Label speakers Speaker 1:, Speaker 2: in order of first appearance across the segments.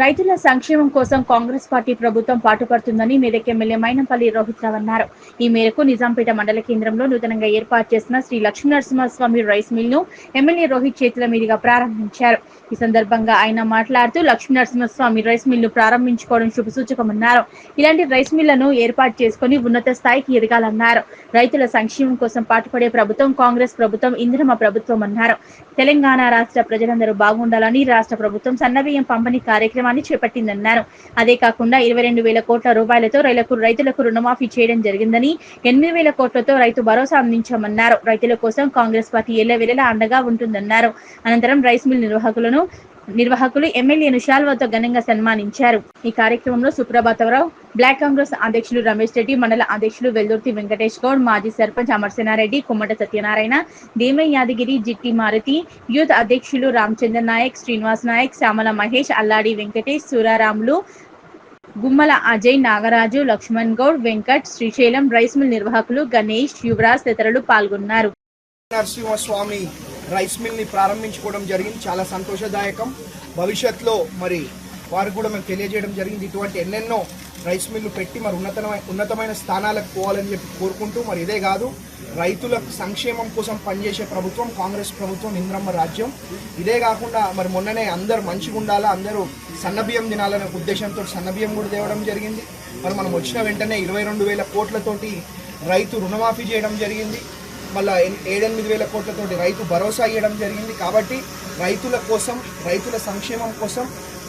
Speaker 1: రైతుల సంక్షేమం కోసం కాంగ్రెస్ పార్టీ ప్రభుత్వం పాటుపడుతుందని మెదక్ ఎమ్మెల్యే మైనంపల్లి రోహిత్రావు అన్నారు. ఈ మేరకు నిజాంపేట మండల కేంద్రంలో నూతనంగా ఏర్పాటు చేసిన శ్రీ లక్ష్మీనరసింహస్వామి రైస్ మిల్ ను ఎమ్మెల్యే రోహిత్ చేతుల మీదుగా ప్రారంభించారు. ఈ సందర్భంగా ఆయన మాట్లాడుతూ లక్ష్మీనరసింహస్వామి రైస్ మిల్ ను ప్రారంభించుకోవడం శుభసూచకమన్నారు. ఇలాంటి రైస్ మిల్లను ఏర్పాటు చేసుకుని ఉన్నత స్థాయికి ఎదగాలన్నారు. రైతుల సంక్షేమం కోసం పాటుపడే ప్రభుత్వం కాంగ్రెస్ ప్రభుత్వం, ఇందిరమ్మ ప్రభుత్వం అన్నారు. తెలంగాణ రాష్ట్ర ప్రజలందరూ బాగుండాలని రాష్ట్ర ప్రభుత్వం సన్నబియ్యం పంపిణీ కార్యక్రమాన్ని చేపట్టిందన్నారు. అదే కాకుండా 22,000 కోట్ల రూపాయలతో రైతులకు రుణమాఫీ చేయడం జరిగిందని, 8,000 కోట్లతో రైతు భరోసా అందించామన్నారు. రైతుల కోసం కాంగ్రెస్ పార్టీ ఎల్లవేళలా అండగా ఉంటుందన్నారు. అనంతరం రైస్ మిల్ నిర్వాహకులు ఎమ్మెల్యేను శాల్వాతో ఘనంగా సన్మానించారు. ఈ కార్యక్రమంలో సుప్రభాతరావు, బ్లాక్ కాంగ్రెస్ అధ్యక్షులు రమేష్ రెడ్డి, మండల అధ్యక్షులు వెల్దుర్తి వెంకటేష్ గౌడ్, మాజీ సర్పంచ్ అమర్సేనారెడ్డి, కుమ్మట సత్యనారాయణ, దేమై యాదగిరి, జిట్టి మారుతి, యూత్ అధ్యక్షులు రామచంద్ర నాయక్, శ్రీనివాస్ నాయక్, శ్యామల మహేష్, అల్లాడి వెంకటేష్, సూరారాములు, గుమ్మల అజయ్, నాగరాజు, లక్ష్మణ్ గౌడ్, వెంకట్, శ్రీశైలం రైస్ మిల్ నిర్వాహకులు గణేష్, యువరాజ్ తదితరులు పాల్గొన్నారు.
Speaker 2: నరసింహస్వామి రైస్ మిల్ ని ప్రారంభించుకోవడం జరిగింది. చాలా సంతోషదాయకం. భవిష్యత్తులో మరి వారు కూడా మేము తెలియజేయడం జరిగింది. ఇటువంటి ఎన్నెన్నో రైస్ మిల్లు పెట్టి మరి ఉన్నతమైన స్థానాలకు పోవాలని చెప్పి కోరుకుంటూ, మరి ఇదే కాదు, రైతుల సంక్షేమం కోసం పనిచేసే ప్రభుత్వం కాంగ్రెస్ ప్రభుత్వం, ఇంద్రమ్మ రాజ్యం. ఇదే కాకుండా మరి మొన్ననే అందరూ మంచిగా ఉండాలా, అందరూ సన్నబియ్యం తినాలనే ఉద్దేశంతో సన్నబియ్యం కూడా తేవడం జరిగింది. మరి మనం వచ్చిన వెంటనే 22,000 కోట్లతోటి రైతు రుణమాఫీ చేయడం జరిగింది. మళ్ళీ 7-8,000 కోట్లతోటి రైతు భరోసా ఇవ్వడం జరిగింది. కాబట్టి రైతుల కోసం, రైతుల సంక్షేమం కోసం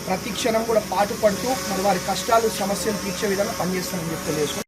Speaker 2: ప్రతి క్షణం కూడా పాటుపడుతూ మరి వారి కష్టాలు, సమస్యలు తీర్చే విధంగా పనిచేస్తామని చెప్పి తెలియజేస్తున్నాం.